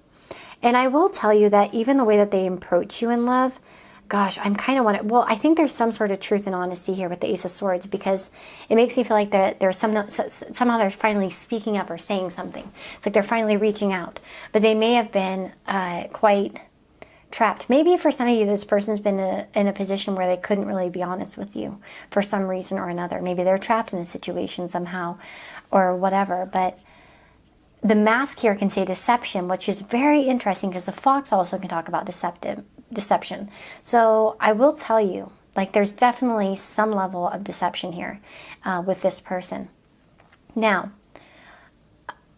And I will tell you that even the way that they approach you in love, gosh, I'm kind of wondering, well, I think there's some sort of truth and honesty here with the Ace of Swords, because it makes me feel like there's somehow they're finally speaking up or saying something. It's like they're finally reaching out. But they may have been quite trapped. Maybe for some of you, this person's been in a position where they couldn't really be honest with you for some reason or another. Maybe they're trapped in a situation somehow or whatever. But the Mask here can say deception, which is very interesting because the Fox also can talk about deception. So I will tell you, like, there's definitely some level of deception here with this person. Now,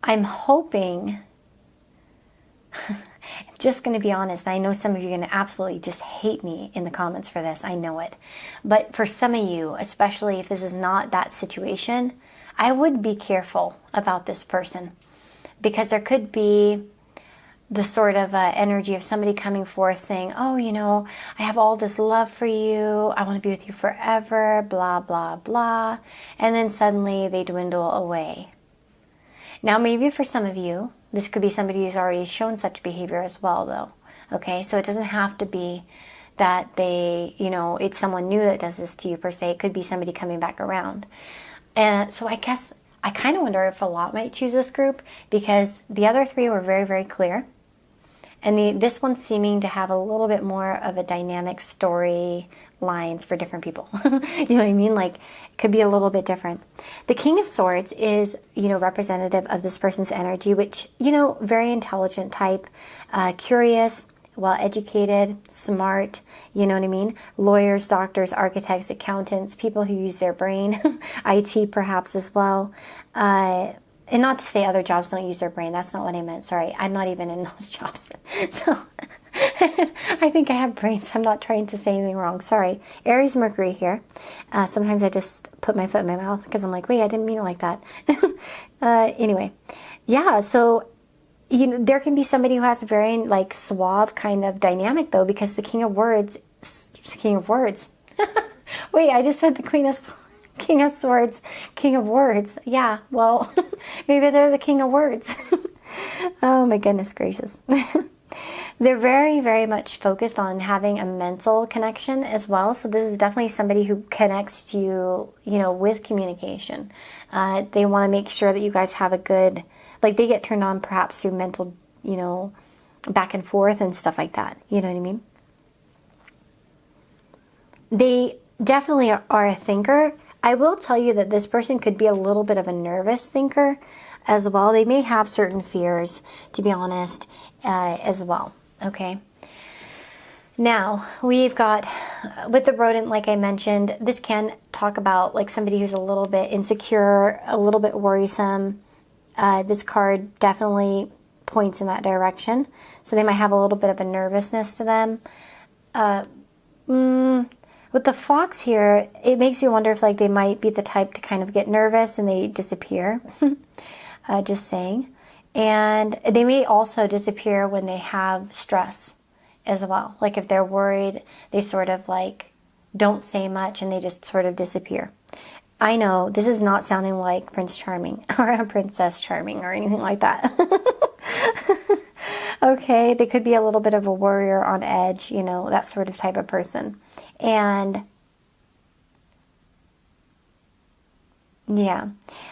I'm hoping, I'm just going to be honest, I know some of you are going to absolutely just hate me in the comments for this, I know it. But for some of you, especially if this is not that situation, I would be careful about this person. Because there could be the sort of energy of somebody coming forth saying, oh, you know, I have all this love for you. I want to be with you forever, blah, blah, blah. And then suddenly they dwindle away. Now, maybe for some of you, this could be somebody who's already shown such behavior as well, though. Okay, so it doesn't have to be that they, you know, it's someone new that does this to you per se. It could be somebody coming back around. And so I guess I kind of wonder if a lot might choose this group, because the other three were very, very clear. And this one's seeming to have a little bit more of a dynamic story lines for different people. You know what I mean? Like, it could be a little bit different. The King of Swords is, you know, representative of this person's energy, which, you know, very intelligent type, curious, well-educated, smart, you know what I mean? Lawyers, doctors, architects, accountants, people who use their brain, IT perhaps as well. And not to say other jobs don't use their brain. That's not what I meant. Sorry, I'm not even in those jobs. So I think I have brains. I'm not trying to say anything wrong. Sorry. Aries Mercury here. Sometimes I just put my foot in my mouth because I'm like, wait, I didn't mean it like that. Anyway, yeah, so you know, there can be somebody who has a very like suave kind of dynamic though, because the King of Words. Wait, I just said the King of Swords, King of Words. Yeah, well, maybe they're the King of Words. Oh my goodness gracious. They're very, very much focused on having a mental connection as well. So this is definitely somebody who connects to you, you know, with communication. They want to make sure that you guys have a good, like they get turned on perhaps through mental, you know, back and forth and stuff like that. You know what I mean? They definitely are a thinker. I will tell you that this person could be a little bit of a nervous thinker as well. They may have certain fears, to be honest, as well. Okay. Now, we've got, with the rodent, like I mentioned, this can talk about like somebody who's a little bit insecure, a little bit worrisome. This card definitely points in that direction. So they might have a little bit of a nervousness to them. With the fox here, it makes you wonder if like they might be the type to kind of get nervous and they disappear. Just saying. And they may also disappear when they have stress as well. Like if they're worried, they sort of like don't say much and they just sort of disappear. I know this is not sounding like Prince Charming or a Princess Charming or anything like that. Okay, they could be a little bit of a warrior on edge, you know, that sort of type of person. And yeah,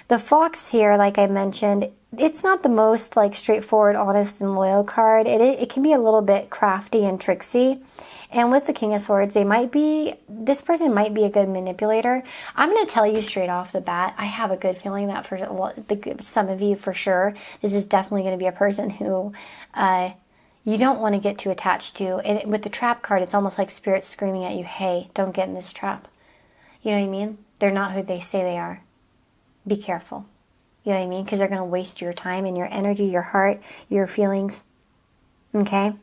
the fox here, like I mentioned, it's not the most like straightforward, honest, and loyal card. It can be a little bit crafty and tricksy. And with the King of Swords, this person might be a good manipulator. I'm going to tell you straight off the bat, I have a good feeling that for some of you for sure, this is definitely going to be a person who you don't want to get too attached to. And with the trap card, it's almost like Spirit screaming at you, hey, don't get in this trap. You know what I mean? They're not who they say they are. Be careful. You know what I mean? Because they're going to waste your time and your energy, your heart, your feelings. Okay?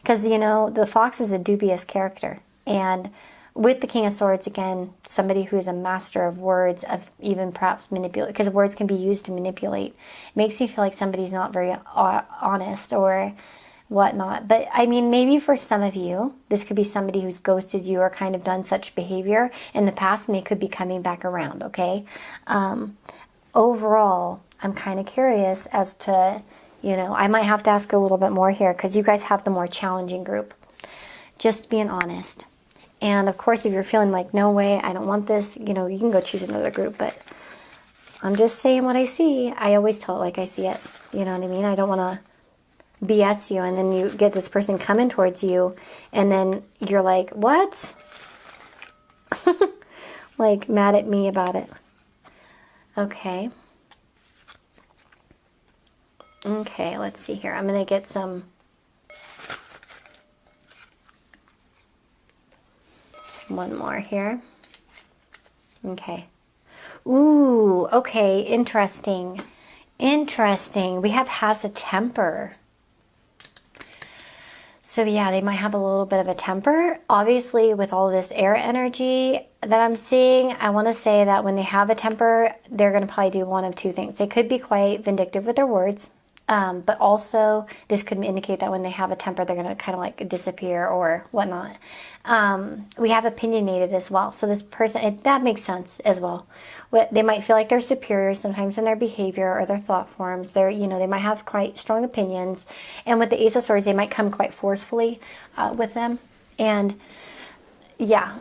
Because, you know, the fox is a dubious character. And with the King of Swords, again, somebody who is a master of words, of even perhaps manipulate, because words can be used to manipulate. It makes you feel like somebody's not very honest or whatnot. But, I mean, maybe for some of you, this could be somebody who's ghosted you or kind of done such behavior in the past, and they could be coming back around, okay? Overall, I'm kind of curious as to, you know, I might have to ask a little bit more here because you guys have the more challenging group. Just being honest. And of course, if you're feeling like, no way, I don't want this, you know, you can go choose another group. But I'm just saying what I see. I always tell it like I see it. You know what I mean? I don't want to BS you and then you get this person coming towards you and then you're like, what? Like mad at me about it. Okay. Okay, let's see here. I'm going to get some one more here. Okay. Ooh, okay, interesting. Interesting. We has a temper. So yeah, they might have a little bit of a temper. Obviously, with all this air energy that I'm seeing, I want to say that when they have a temper, they're going to probably do one of two things. They could be quite vindictive with their words, but also this could indicate that when they have a temper, they're going to kind of like disappear or whatnot. We have opinionated as well. So this person, that makes sense as well. They might feel like they're superior sometimes in their behavior or their thought forms. You know, they might have quite strong opinions. And with the Ace of Swords, they might come quite forcefully with them. And yeah,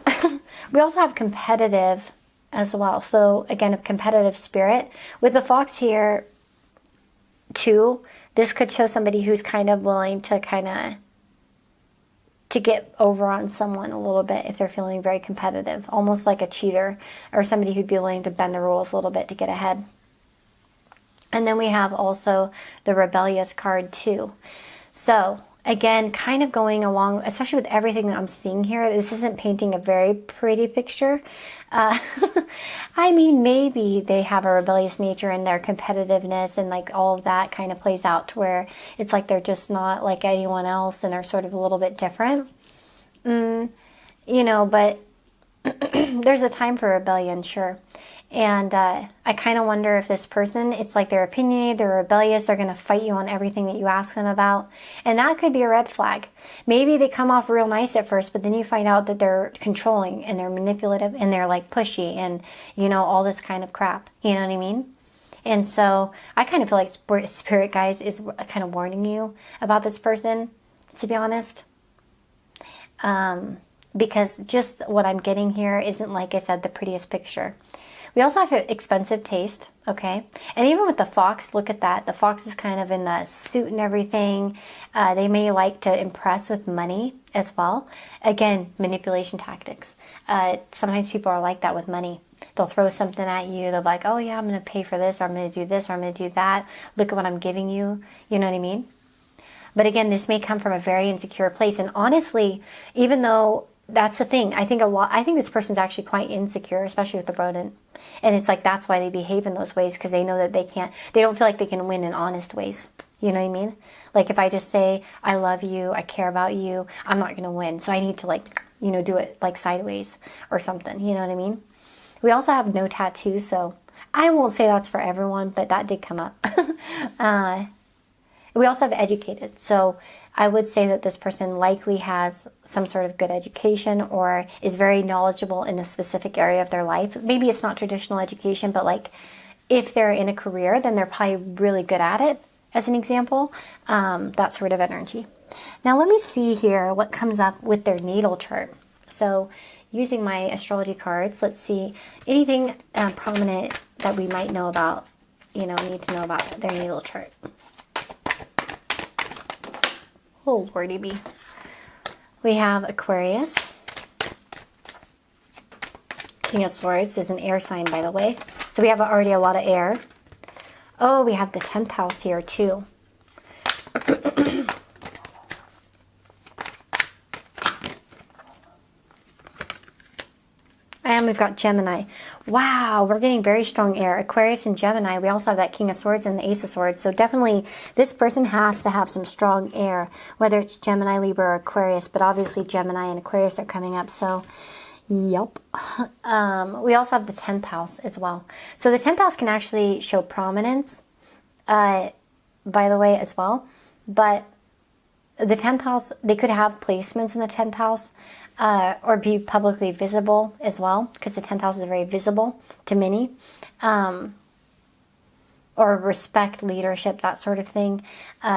we also have competitive as well. So again, a competitive spirit. With the Fox here, too, this could show somebody who's kind of willing to to get over on someone a little bit if they're feeling very competitive, almost like a cheater or somebody who'd be willing to bend the rules a little bit to get ahead. And then we have also the rebellious card too. So again, kind of going along, especially with everything that I'm seeing here, this isn't painting a very pretty picture. I mean, maybe they have a rebellious nature and their competitiveness and like all of that kind of plays out to where it's like they're just not like anyone else and they're sort of a little bit different. You know, but there's a time for rebellion, sure. And I kind of wonder if this person, it's like they're opinionated, they're rebellious, they're going to fight you on everything that you ask them about. And that could be a red flag. Maybe they come off real nice at first, but then you find out that they're controlling and they're manipulative and they're like pushy and, you know, all this kind of crap. You know what I mean? And so I kind of feel like Spirit, guys, is kind of warning you about this person, to be honest. Because just what I'm getting here isn't, like I said, the prettiest picture. We also have expensive taste, okay? And even with the Fox, look at that. The Fox is kind of in the suit and everything. They may like to impress with money as well. Again, manipulation tactics. Sometimes people are like that with money. They'll throw something at you. They'll be like, oh yeah, I'm going to pay for this, or I'm going to do this, or I'm going to do that. Look at what I'm giving you. You know what I mean? But again, this may come from a very insecure place. And honestly, even though that's the thing, I think this person's actually quite insecure, especially with the rodent. And it's like that's why they behave in those ways, because they know that they don't feel like they can win in honest ways. You know what I mean? Like if I just say, I love you, I care about you, I'm not going to win. So I need to do it like sideways or something. You know what I mean? We also have no tattoos, so I won't say that's for everyone, but that did come up. We also have educated. So I would say that this person likely has some sort of good education or is very knowledgeable in a specific area of their life. Maybe it's not traditional education, but like if they're in a career, then they're probably really good at it, as an example. That sort of energy. Now let me see here what comes up with their natal chart. So using my astrology cards, let's see anything prominent that we might know about you know, need to know about their natal chart. Oh, lordy bee. We have Aquarius. King of Swords is an air sign, by the way. So we have already a lot of air. Oh, we have the 10th house here, too. And we've got Gemini. Wow, we're getting very strong air. Aquarius and Gemini. We also have that King of Swords and the Ace of Swords. So definitely this person has to have some strong air, whether it's Gemini, Libra, or Aquarius. But obviously Gemini and Aquarius are coming up. So, yep. We also have the 10th house as well. So the 10th house can actually show prominence, by the way, as well. But the 10th house, they could have placements in the 10th house or be publicly visible as well, because the 10th house is very visible to many. Or respect leadership, that sort of thing.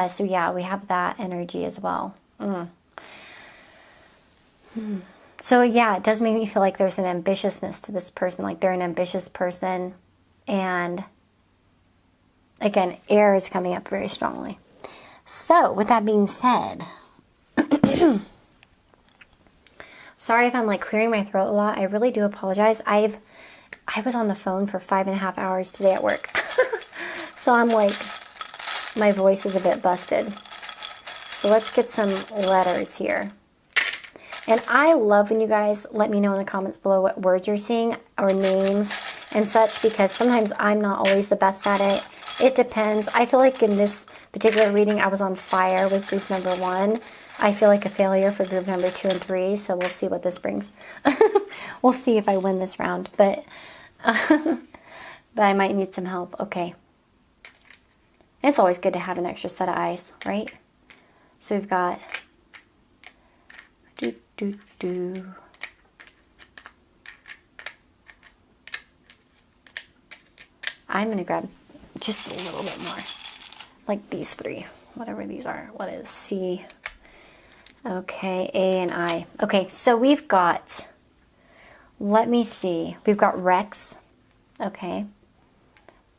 So yeah, we have that energy as well. So yeah, it does make me feel like there's an ambitiousness to this person, like they're an ambitious person. And again, air is coming up very strongly. So, with that being said, sorry if I'm like clearing my throat a lot. I really do apologize. I was on the phone for 5.5 hours today at work. So I'm like, my voice is a bit busted. So let's get some letters here. And I love when you guys let me know in the comments below what words you're seeing or names and such, because sometimes I'm not always the best at it. It depends. I feel like in this particular reading, I was on fire with group number 1. I feel like a failure for group number 2 and 3, so we'll see what this brings. We'll see if I win this round, but I might need some help. Okay. It's always good to have an extra set of eyes, right? So we've got... I'm going to grab just a little bit more. Like these 3. Whatever these are. What is C? Okay, A and I. Okay, so we've got... Let me see. We've got Rex. Okay.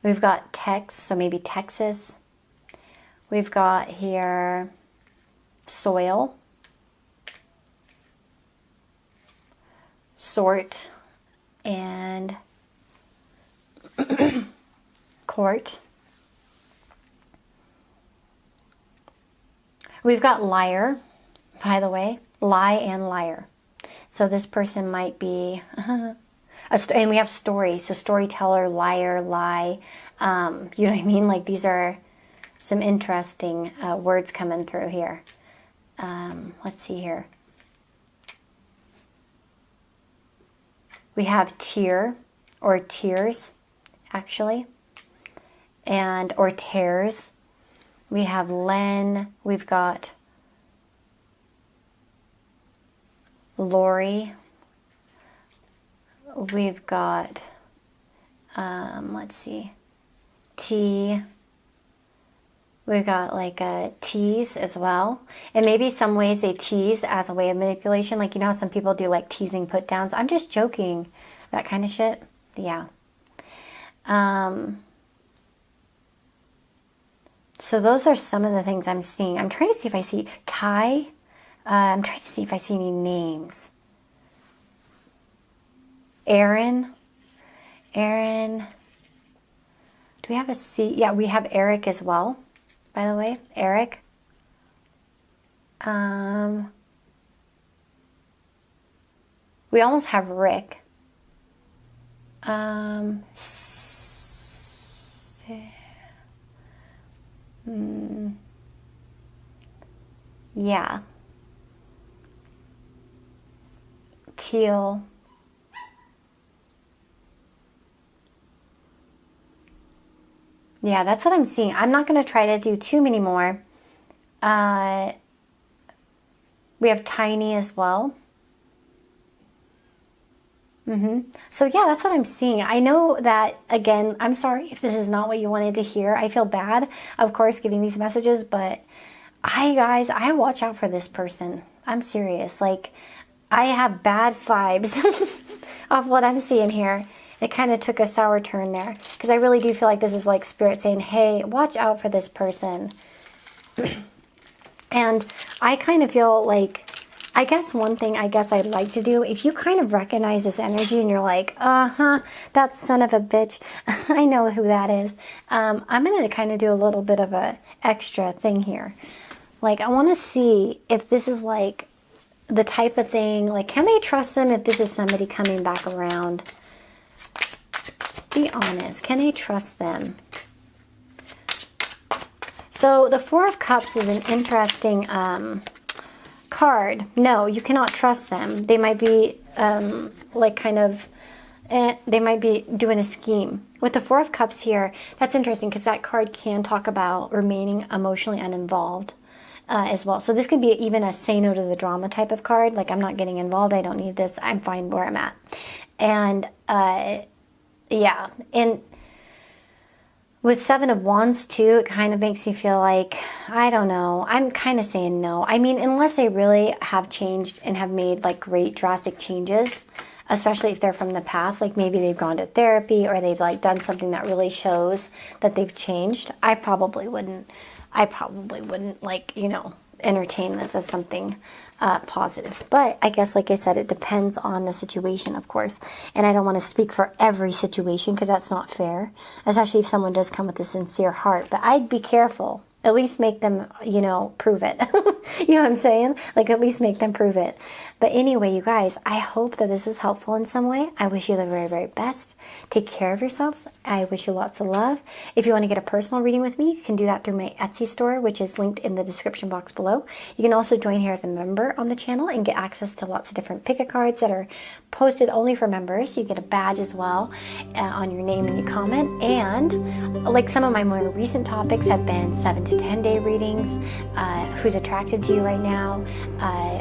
We've got Tex, so maybe Texas. We've got here soil. Sort. And court. We've got liar, by the way. Lie and liar. So this person might be... and we have story. So storyteller, liar, lie. You know what I mean? Like these are some interesting words coming through here. Let's see here. We have tear or tears, actually. And or tears. We have Len. We've got Lori. We've got, let's see, T. We've got like a tease as well. And maybe some ways they tease as a way of manipulation. Like, you know how some people do like teasing put downs? I'm just joking. That kind of shit. Yeah. So those are some of the things I'm seeing. I'm trying to see if I see Ty. I'm trying to see if I see any names. Aaron. Aaron. Do we have a C? Yeah, we have Eric as well, by the way. Eric. We almost have Rick. Yeah. Teal. Yeah, that's what I'm seeing. I'm not going to try to do too many more. We have Tiny as well. So yeah, that's what I'm seeing. I know that, again, I'm sorry if this is not what you wanted to hear. I feel bad, of course, giving these messages, but guys, I watch out for this person. I'm serious. Like, I have bad vibes of what I'm seeing here. it kind of took a sour turn there, because I really do feel like this is like Spirit saying, hey, watch out for this person. And I kind of feel like, I guess one thing I guess I'd like to do, if you kind of recognize this energy and you're like, that son of a bitch, I know who that is. I'm going to kind of do a little bit of a extra thing here. Like, I want to see if this is like the type of thing, like, can they trust them if this is somebody coming back around? Be honest. Can they trust them? So the Four of Cups is an interesting card. No, you cannot trust them. They might be like kind of, they might be doing a scheme. With the Four of Cups here, that's interesting because that card can talk about remaining emotionally uninvolved as well. So this could be even a say no to the drama type of card. Like, I'm not getting involved. I don't need this. I'm fine where I'm at. And yeah, and with Seven of Wands too, it kind of makes you feel like, I don't know, I'm kind of saying no. I mean, unless they really have changed and have made like great drastic changes, especially if they're from the past, like maybe they've gone to therapy or they've like done something that really shows that they've changed, I probably wouldn't like, you know, entertain this as something positive. But I guess, like I said, it depends on the situation, of course. And I don't want to speak for every situation because that's not fair, especially if someone does come with a sincere heart. But I'd be careful. At least make them, you know, prove it. You know what I'm saying? Like, at least make them prove it. But anyway, you guys, I hope that this is helpful in some way. I wish you the very, very best. Take care of yourselves. I wish you lots of love. If you want to get a personal reading with me, you can do that through my Etsy store, which is linked in the description box below. You can also join here as a member on the channel and get access to lots of different pick-a cards that are posted only for members. You get a badge as well on your name and you comment. And like, some of my more recent topics have been 7 to 10 day readings, who's attracted to you right now,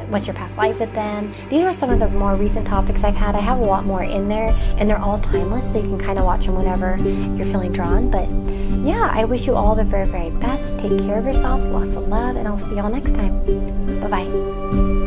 what's your past life with them. These are some of the more recent topics I've had. I have a lot more in there, and they're all timeless, so you can kind of watch them whenever you're feeling drawn. But yeah, I wish you all the very, very best. Take care of yourselves, lots of love, and I'll see y'all next time. Bye-bye.